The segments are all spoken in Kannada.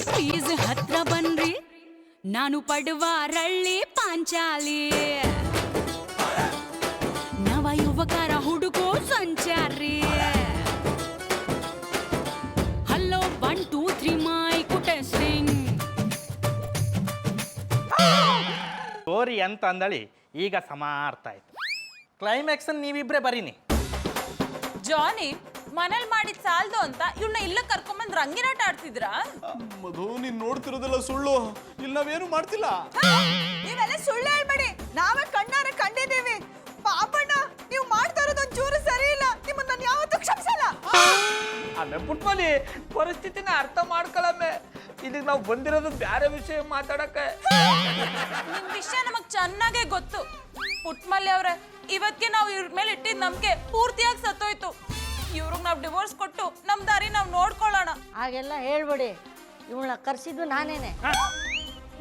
ಪ್ಲೀಸ್ ಹತ್ರ ಬನ್ರಿ, ನಾನು ಪಡುವಾರಳ್ಳಿ ಪಾಂಚಾಲಿ, ನವ ಯುವಕರ ಹುಡುಗೋ ಸಂಚಾರಿ. Hello 1 2 3 mic testing. ಸ್ಟೋರಿ ಅಂತ ಅಂದಳಿ ಈಗ ಸಮಾರ್ಥ ಆಯ್ತು. ಕ್ಲೈಮ್ಯಾಕ್ಸ್ ನೀವಿಬ್ರೆ ಬರೀನಿ. ಜಾನಿ ಮನೇಲಿ ಮಾಡಿದ್ ಸಾಲ್ದು ಅಂತ ಇವ್ನ ಇಲ್ಲ ಕರ್ಕೊಂಬಂದ್ ರಂಗಿನಾಟ ಆಡ್ತಿದ್ರಾ? ಮಧು, ನೀನ್ ನೋಡ್ತಿರೋದೆಲ್ಲ ಸುಳ್ಳು. ಇಲ್ಲಿ ನಾವೇನು ಮಾಡ್ತಿಲ್ಲ. ನೀವೆಲ್ಲ ಸುಳ್ಳು ಹೇಳ್ಬೇಡಿ, ನಾವೇ ಕಣ್ಣಾರೆ ಕಂಡಿದ್ದೀವಿ. ಪಾಪಣ್ಣ, ನೀವು ಮಾಡ್ತಾ ಇರೋದು ಒಂಚೂರು ಸರಿ ಇಲ್ಲ. ನಿಮ್ಮನ್ನ ನಾನು ಯಾವತ್ತೂ ಕ್ಷಮಿಸಲ್ಲ. ಆಮೇಲೆ ಪುಟ್ಮಲಿ ಪರಿಸ್ಥಿತಿನ ಅರ್ಥ ಮಾಡ್ಕೊಳಮ್ಮೆ. ಇದಕ್ಕೆ ನಾವು ಬಂದಿರೋದು ಬ್ಯಾರೆ ವಿಷಯ ಮಾತಾಡಕ್ಕೆ. ನಿಮ್ ವಿಷಯ ನಮಗ್ ಚೆನ್ನಾಗೇ ಗೊತ್ತು ಪುಟ್ಮಲ್ಲಿ ಅವ್ರೆ. ಇವತ್ತಿಗೆ ನಾವು ಇವ್ರ ಮೇಲೆ ಇಟ್ಟಿದ್ ನಂಬಿಕೆ ಪೂರ್ತಿಯಾಗಿ ಸತ್ತೋಯ್ತು. ಇವ್ರಿಗೆ ನಾವು ಡಿವೋರ್ಸ್ ಕೊಟ್ಟು ನಮ್ ದಾರಿ ನಾವು ನೋಡ್ಕೊಳ್ಳೋಣ. ಹಾಗೆಲ್ಲ ಹೇಳ್ಬೇಡಿ, ಇವಳನ್ನ ಕರ್ಸಿದ್ದು ನಾನೇನೆ.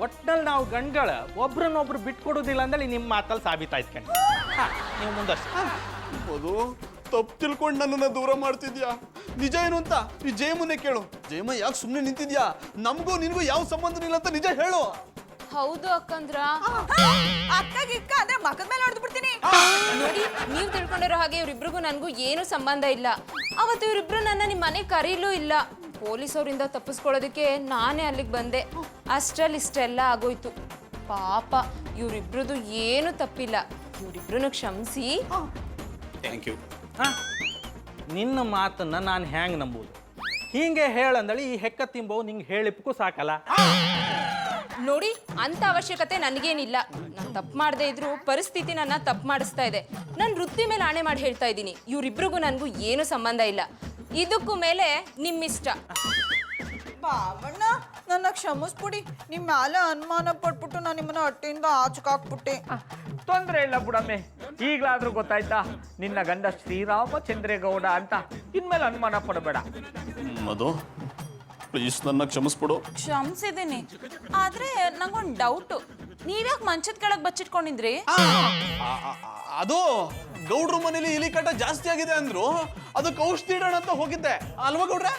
ಒಟ್ಟಲ್ಲಿ ನಾವು ಗಂಡ್ಗಳ ಒಬ್ರನ್ನೊಬ್ರು ಬಿಟ್ಕೊಡೋದಿಲ್ಲ ಅಂದೇಳಿ ನಿಮ್ಮ ಮಾತಲ್ಲಿ ಸಾಬೀತಾಯ್ತು ಕಣ್. ನೀವು ಮುಂದಷ್ಟು ಮಧು, ತಪ್ಪು ತಿಳ್ಕೊಂಡು ನನ್ನನ್ನು ದೂರ ಮಾಡ್ತಿದ್ಯಾ. ನಿಜ ಏನು ಅಂತ ಈ ಜಯಮ್ಮನ್ನೇ ಕೇಳು. ಜಯಮ್ಮ ಯಾಕೆ ಸುಮ್ಮನೆ ನಿಂತಿದ್ಯಾ? ನಮಗೂ ನಿನಗೂ ಯಾವ ಸಂಬಂಧ ಇಲ್ಲ ಅಂತ ನಿಜ ಹೇಳು. ಹೌದು ಅಕ್ಕಂದ್ರ. ಅಕ್ಕಗೆ ಇಕ್ಕ ಅಂದ್ರೆ ಮಗದ ಮೇಲೆ ಹೊಡೆದು ಬಿಡ್ತೀನಿ. ನೋಡಿ, ನೀವ್ ತಿಳ್ಕೊಂಡಿರೋ ಹಾಗೆ ಇವ್ರಿಬ್ರಿಗೂ ನನ್ಗೂ ಏನು ಸಂಬಂಧ ಇಲ್ಲ. ಅವತ್ತು ಇವರಿಬ್ರು ನನ್ನ ನಿಮ್ ಮನೆ ಕರೀಲೂ ಇಲ್ಲ. ಪೊಲೀಸ್ ಅವರಿಂದ ತಪ್ಪಿಸ್ಕೊಳ್ಳೋದಕ್ಕೆ ನಾನೇ ಅಲ್ಲಿಗೆ ಬಂದೆ. ಅಷ್ಟ್ರಲ್ಲಿ ಇಷ್ಟೆಲ್ಲ ಆಗೋಯ್ತು. ಪಾಪ ಇವ್ರಿಬ್ರದ್ದು ಏನು ತಪ್ಪಿಲ್ಲ. ಇವ್ರಿಬ್ರನ್ನ ಕ್ಷಮಿಸಿ. Thank you. ನಿನ್ನ ಮಾತನ್ನ ನಾನು ಹ್ಯಾಂಗ್ ನಂಬುದು? ಹೀಗೆ ಹೇಳಂದಳಿ ಈ ಹೆಕ್ಕ ತಿಂಬವು ನಿಂಗೆ ಹೇಳಿಪ್ಪಕ್ಕೂ ಸಾಕಲ್ಲ. ನೋಡಿ, ಅಂತ ಅವಶ್ಯಕತೆ ನನಗೇನಿಲ್ಲ. ನಾನು ತಪ್ಪು ಮಾಡದೇ ಇದ್ರು ಪರಿಸ್ಥಿತಿ ನನ್ನ ತಪ್ಪು ಮಾಡಿಸ್ತಾ ಇದೆ. ನಾನು ವೃತ್ತಿ ಮೇಲೆ ಆಣೆ ಮಾಡಿ ಹೇಳ್ತಾ ಇದ್ದೀನಿ, ಇವರಿಬ್ರಿಗೂ ನನಗೂ ಏನು ಸಂಬಂಧ ಇಲ್ಲ. ಇದಕ್ಕೂ ಮೇಲೆ ನಿಮ್ಮಿಷ್ಟ. ಬಾಬಣ್ಣ, ನನ್ನ ಕ್ಷಮಿಸ್ಬಿಡಿ. ನಿಮ್ಮ ಮ್ಯಾಲೆ ಅನುಮಾನ ಪಟ್ಬಿಟ್ಟು ನಾನು ನಿಮ್ಮನ್ನ ಹೊಟ್ಟೆಯಿಂದ ಆಚಕಾಕ್ಬಿಟ್ಟೆ. ತೊಂದ್ರೆ ಇಲ್ಲ ಬಿಡಮ್ಮೆ. ಈಗಲಾದ್ರೂ ಗೊತ್ತಾಯ್ತಾ ನಿನ್ನ ಗಂಡ ಶ್ರೀರಾಮಚಂದ್ರೇಗೌಡ ಅಂತ. ಇನ್ಮೇಲೆ ಅನುಮಾನ ಪಡಬೇಡ. ಮಧು, ಪ್ಲೀಸ್ ನನ್ನ ಕ್ಷಮಿಸ್ಬಿಡು. ಕ್ಷಮಿಸಿದ್ದೀನಿ. ಆದ್ರೆ ನಂಗೊಂದು ಡೌಟು. ನೀವ್ಯಾಕೆ ಮಂಚದ ಕೆಳಗೆ ಬಚ್ಚಿಟ್ಕೊಂಡಿದ್ರಿ? ಅದು ಗೌಡ್ರ ಮನೇಲಿ ಇಲಿ ಕಾಟ ಜಾಸ್ತಿ ಆಗಿದೆ ಅಂದ್ರು, ಅದಕ್ಕೆ ಔಷಧಿ ಇಡೋಣ ಅಂತ ಹೋಗಿದ್ದೆ ಅಲ್ವಾ ಗೌಡ್ರೆ?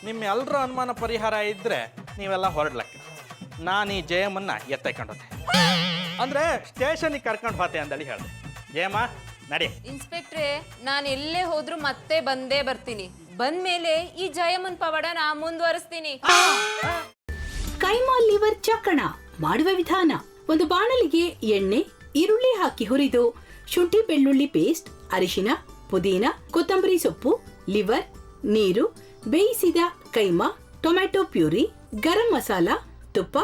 ನಿಮ್ಮೆಲ್ಲರ ಅನುಮಾನ ಪರಿಹಾರ ಇದ್ರೆ ನೀವೆಲ್ಲ ಹೊರಡ್ಲಕ್ಕೆ ನಾನು ಈ ಜಯಮ್ಮನ್ನ ಎತ್ತೈಕೊಂಡೋದೆ. ಅಂದ್ರೆ ಸ್ಟೇಷನಿಗೆ ಕರ್ಕೊಂಡು ಹೋತೆ ಅಂದೇಳಿ ಹೇಳಿದೆ. ಜಯಮ್ಮ ನಡಿ. ಇನ್ಸ್ಪೆಕ್ಟ್ರೆ, ನಾನು ಎಲ್ಲೇ ಹೋದ್ರೂ ಮತ್ತೆ ಬಂದೇ ಬರ್ತೀನಿ. ಬಂದ್ಮೇಲೆ ಈ ಜಯಮ್ಮನ್ ಪವಾಡನ ಮುಂದುವರಿಸ್ತೀನಿ. ಕೈಮಾ ಲಿವರ್ ಚಕ್ಕಣ ಮಾಡುವ ವಿಧಾನ: ಒಂದು ಬಾಣಲಿಗೆ ಎಣ್ಣೆ, ಈರುಳ್ಳಿ ಹಾಕಿ ಹುರಿದು ಶುಂಠಿ ಬೆಳ್ಳುಳ್ಳಿ ಪೇಸ್ಟ್, ಅರಿಶಿನ, ಪುದೀನ, ಕೊತ್ತಂಬರಿ ಸೊಪ್ಪು, ಲಿವರ್, ನೀರು, ಬೇಯಿಸಿದ ಕೈಮಾ, ಟೊಮ್ಯಾಟೊ ಪ್ಯೂರಿ, ಗರಂ ಮಸಾಲ, ತುಪ್ಪ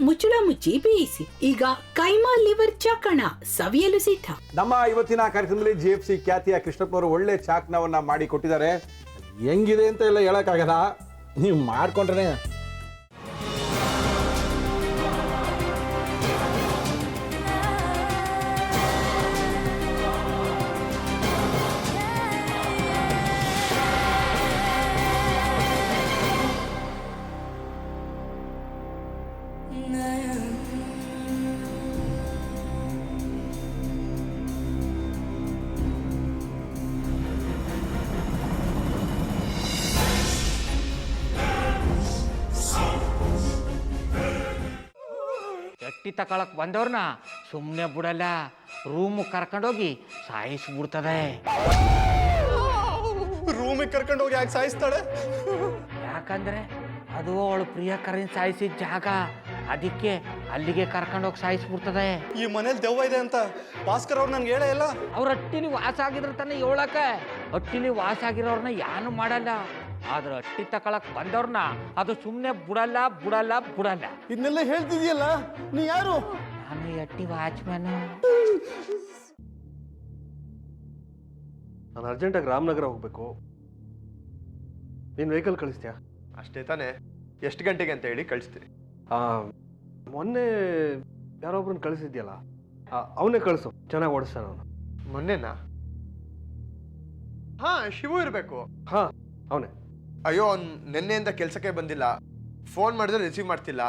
ಮುಚ್ಚಳ ಮುಚ್ಚಿ ಬೇಯಿಸಿ. ಈಗ ಕೈಮಾ ಲಿವರ್ ಚಾಕಣ ಸವಿಯಲು ಸಿದ್ಧ. ನಮ್ಮ ಇವತ್ತಿನ ಕಾರ್ಯಕ್ರಮದಲ್ಲಿ GFC ಖ್ಯಾತಿಯ ಕೃಷ್ಣಪ್ಪನವರು ಒಳ್ಳೆ ಚಾಕ್ನವನ್ನ ಮಾಡಿ ಕೊಟ್ಟಿದ್ದಾರೆ. ಹೆಂಗಿದೆ ಅಂತ ಎಲ್ಲ ಹೇಳಕ್ಕಾಗಲ್ಲ, ನೀವು ಮಾಡ್ಕೊಂಡ್ರೆ. ಎಟ್ಟಿ ತಕೊಳಕ್ ಬಂದವ್ರನ್ನ ಸುಮ್ಮನೆ ಬಿಡಲ್ಲ. ರೂಮ್ ಕರ್ಕೊಂಡೋಗಿ ಸಾಯಿಸ್ಬಿಡ್ತದೆ. ರೂಮಿಗೆ ಕರ್ಕೊಂಡು ಹೋಗಿ ಯಾಕೆ ಸಾಯಿಸ್ತಾಳೆ? ಯಾಕಂದ್ರೆ ಅದು ಅವಳು ಪ್ರಿಯಕರನ್ ಸಾಯಿಸಿದ ಜಾಗ. ಅದಕ್ಕೆ ಅಲ್ಲಿಗೆ ಕರ್ಕೊಂಡೋಗಿ ಸಾಯಿಸ್ಬಿಡ್ತದೆ. ಈ ಮನೇಲಿ ದೆವ್ವ ಇದೆ ಅಂತ ಭಾಸ್ಕರ್ ಅವ್ರು ನನ್ಗೆ ಹೇಳೇ ಇಲ್ಲ. ಅವ್ರ ಹಟ್ಟಿಲಿ ವಾಸ ಆಗಿದ್ರೆ ತಾನೆ ಹೇಳಕ. ಹಟ್ಟಿಲಿ ವಾಸ ಆಗಿರೋರ್ನ ಯಾನು ಮಾಡಲ್ಲ. ಆದ್ರೆ ಹಟ್ಟಿ ತಕೊಳಕ್ ಬಂದವ್ರನ್ನ ಅದು ಸುಮ್ಮನೆ ಬಿಡಲ್ಲ ಬಿಡಲ್ಲ ಬಿಡಲ್ಲ. ಇದನ್ನೆಲ್ಲ ಹೇಳ್ತಿದ್ಯಲ್ಲ, ನೀ ಯಾರು? ನಾನು ಹಟ್ಟಿ ವಾಚ್ಮ್ಯಾನು. ನಾನು ಅರ್ಜೆಂಟಾಗಿ ರಾಮನಗರ ಹೋಗ್ಬೇಕು. ನೀನು ವೆಹಿಕಲ್ ಕಳಿಸ್ತೀಯಾ? ಅಷ್ಟೇ ತಾನೇ. ಎಷ್ಟು ಗಂಟೆಗೆ ಅಂತ ಹೇಳಿ ಕಳಿಸ್ತೀನಿ. ಮೊನ್ನೆ ಯಾರೊಬ್ರನ್ನ ಕಳಿಸಿದ್ಯಲ್ಲ, ಅವನೇ ಕಳಿಸು. ಚೆನ್ನಾಗಿ ಓಡಿಸ್ತಾನ ಅವನು. ಮೊನ್ನೆನಾ? ಹಾ, ಶಿವು ಇರಬೇಕು. ಹಾ, ಅವನೇ. ಅಯ್ಯೋ, ಅವ್ನು ನಿನ್ನೆಯಿಂದ ಕೆಲಸಕ್ಕೆ ಬಂದಿಲ್ಲ. ಫೋನ್ ಮಾಡಿದ್ರೆ ರಿಸೀವ್ ಮಾಡ್ತಿಲ್ಲ.